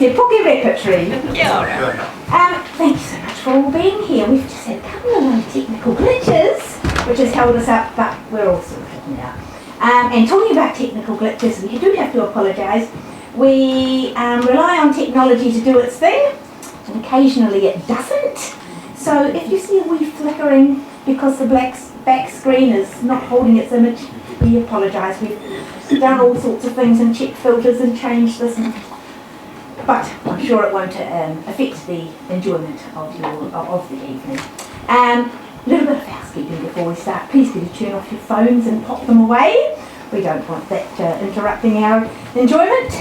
Te Puke Repertory. Kia ora. Thank you so much for all being here. We've just had a couple of technical glitches, which has held us up, but we're all sorted now. And talking about technical glitches, we do have to apologise. We rely on technology to do its thing, and occasionally it doesn't. So if you see a wee flickering because the back screen is not holding its image, we apologise. We've done all sorts of things and checked filters and changed this, but I'm sure it won't affect the enjoyment of the evening. A little bit of housekeeping before we start. Please could you turn off your phones and pop them away. We don't want that interrupting our enjoyment.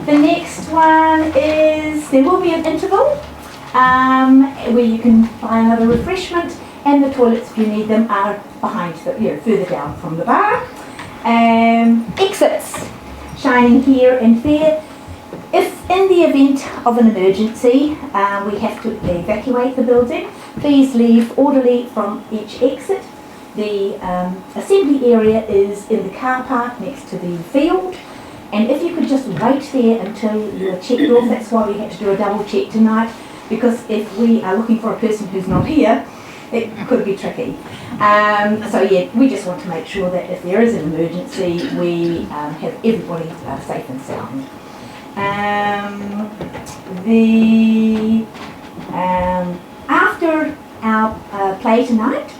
The next one is, there will be an interval where you can buy another refreshment, and the toilets, if you need them, are behind, further down from the bar. Exits, shining here and there. If in the event of an emergency we have to evacuate the building, please leave orderly from each exit. The assembly area is in the car park next to the field, and if you could just wait there until you are checked off. That's why we had to do a double check tonight, because if we are looking for a person who's not here, it could be tricky. So yeah, we just want to make sure that if there is an emergency, we have everybody safe and sound. After our play tonight,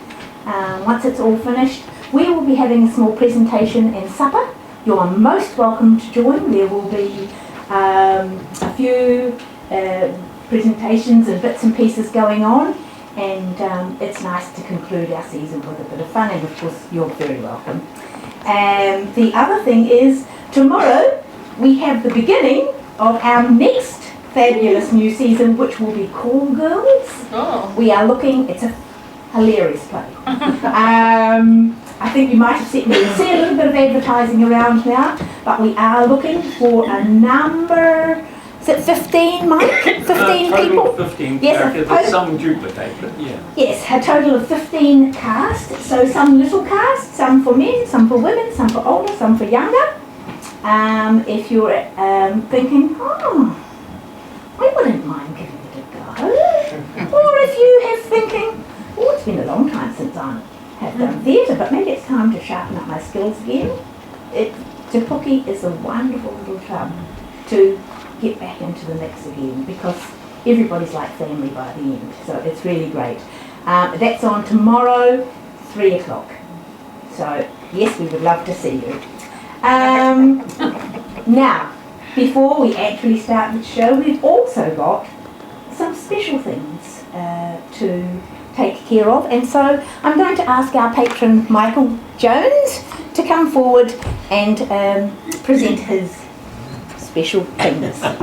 once it's all finished, we will be having a small presentation and supper. You are most welcome to join. There will be a few presentations and bits and pieces going on, and it's nice to conclude our season with a bit of fun, and of course you're very welcome. The other thing is, tomorrow we have the beginning of our next fabulous new season, which will be Call Girls. Oh. We are looking, it's a hilarious play. I think you might have seen a little bit of advertising around now, but we are looking for a number, is it 15, Mike? 15 people? 15 yes, characters, with some duplicate, but yeah. Yes, a total of 15 cast, so some little cast, some for men, some for women, some for older, some for younger. If you're thinking, I wouldn't mind giving it a go, or if you have thinking, it's been a long time since I have done theatre, but maybe it's time to sharpen up my skills again. Te Puke is a wonderful little club to get back into the mix again, because everybody's like family by the end, so it's really great. That's on tomorrow, 3 o'clock. So yes, we would love to see you. Now, before we actually start the show, we've also got some special things to take care of, and so I'm going to ask our patron Michael Jones to come forward and present his special things. Thank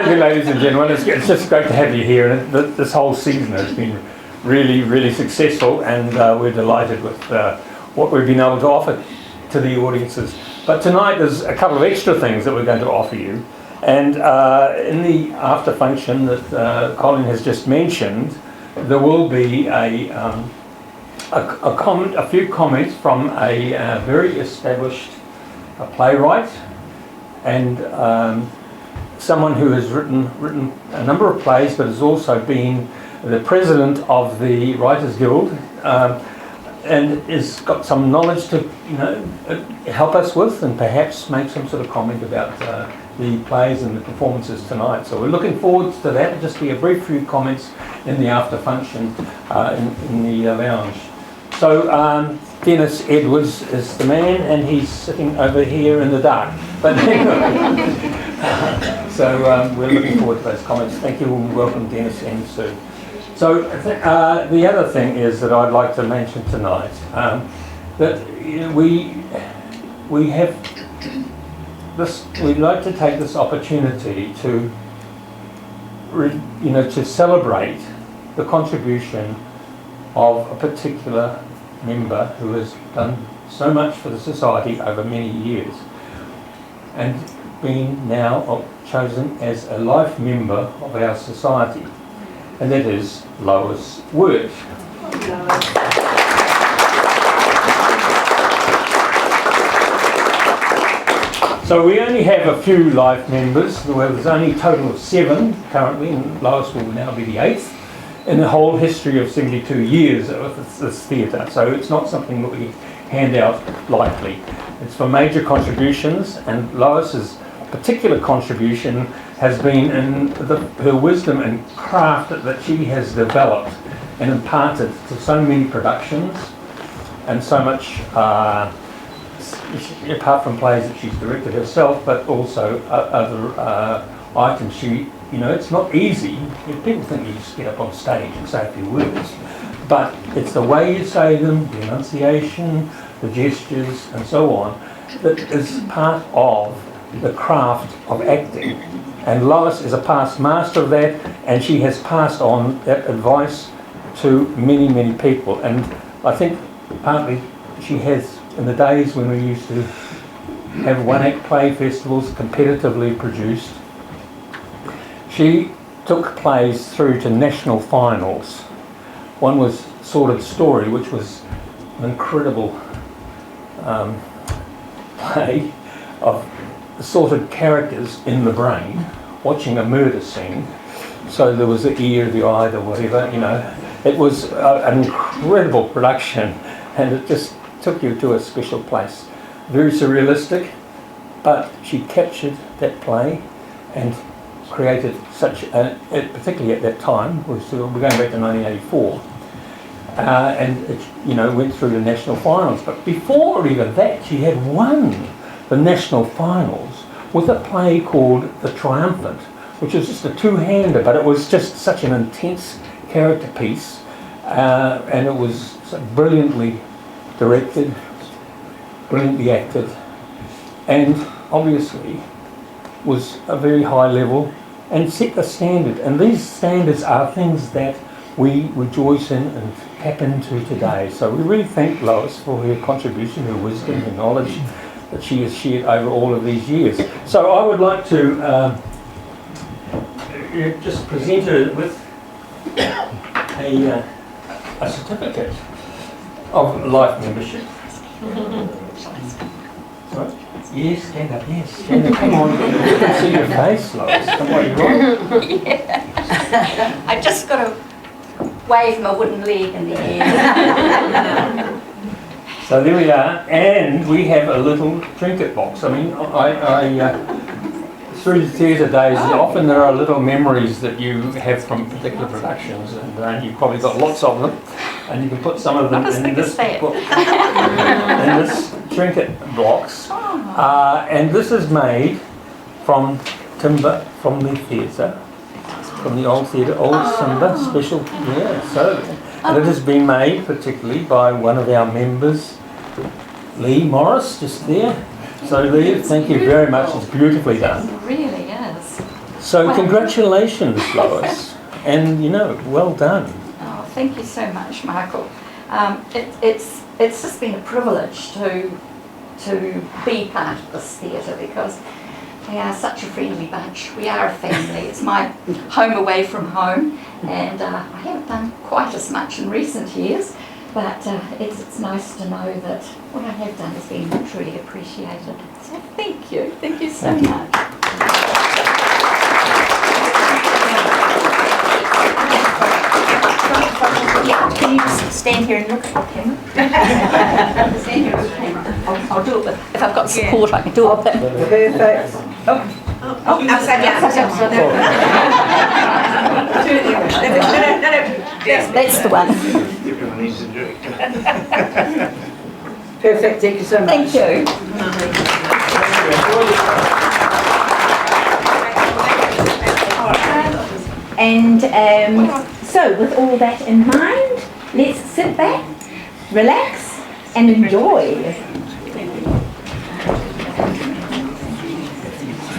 you, ladies and gentlemen. It's just great to have you here, and this whole season has been really, really successful, and we're delighted with what we've been able to offer to the audiences. But tonight there's a couple of extra things that we're going to offer you, and in the after function that Colin has just mentioned, there will be a few comments from a very established playwright and someone who has written a number of plays, but has also been the president of the Writers Guild, and has got some knowledge to help us with, and perhaps make some sort of comment about the plays and the performances tonight. So we're looking forward to that. It'll just be a brief few comments in the after function in the lounge. So Dennis Edwards is the man, and he's sitting over here in the dark. But so we're looking forward to those comments. Thank you, and welcome Dennis and Sue. So the other thing is that I'd like to mention tonight that we have this. We'd like to take this opportunity to to celebrate the contribution of a particular member who has done so much for the society over many years, and been now chosen as a life member of our society. And that is Lois Wirth. So we only have a few life members. Well, there's only a total of 7 currently, and Lois will now be the 8th in the whole history of 72 years of this theatre. So it's not something that we hand out lightly. It's for major contributions, and Lois's particular contribution has been in her wisdom and craft that she has developed and imparted to so many productions, and so much, apart from plays that she's directed herself, but also other items. It's not easy. People think you just get up on stage and say a few words, but it's the way you say them, the enunciation, the gestures, and so on, that is part of the craft of acting. And Lois is a past master of that, and she has passed on that advice to many, many people. And I think partly she has, in the days when we used to have one-act play festivals competitively produced, she took plays through to national finals. One was Sordid Story, which was an incredible play of assorted characters in the brain watching a murder scene. So there was the ear, the eye, the whatever, It was an incredible production, and it just took you to a special place. Very surrealistic, but she captured that play and created particularly at that time, we're going back to 1984, and it, went through the national finals. But before even that, she had won the national finals with a play called The Triumphant, which was just a two-hander, but it was just such an intense character piece, and it was brilliantly directed, brilliantly acted, and obviously was a very high level and set a standard. And these standards are things that we rejoice in and tap into today. So we really thank Lois for her contribution, her wisdom, her knowledge that she has shared over all of these years. So I would like to just present her with a certificate of life membership. Sorry? Yes, stand up, yes. Stand up, come on. You can see your face, Lois. Come on, you're right. Yeah. I just got to wave my wooden leg in the air. So there we are, and we have a little trinket box. I mean, through the theatre days, often there are little memories that you have from particular productions, and you've probably got lots of them, and you can put some of them in this book, in this trinket box. And this is made from timber from the theatre, from the old theatre, old timber, special, and it has been made particularly by one of our members, Lee Morris, just there. So Lee, thank you very much, it's beautifully done. It really is. So congratulations, Lois, and well done. Oh, thank you so much, Michael. It's just been a privilege to be part of this theatre, because we are such a friendly bunch. We are a family. It's my home away from home, and I haven't done quite as much in recent years, but it's nice to know that what I have done has been truly appreciated. So thank you so much. Can you just stand here and look at the camera? Stand here and look at the camera. I'll do it if I've got support, I can do it. Perfect. Upside down. That's the one. Everyone needs to do it. Perfect, thank you so much. Thank you. And so with all that in mind, let's sit back, relax and enjoy.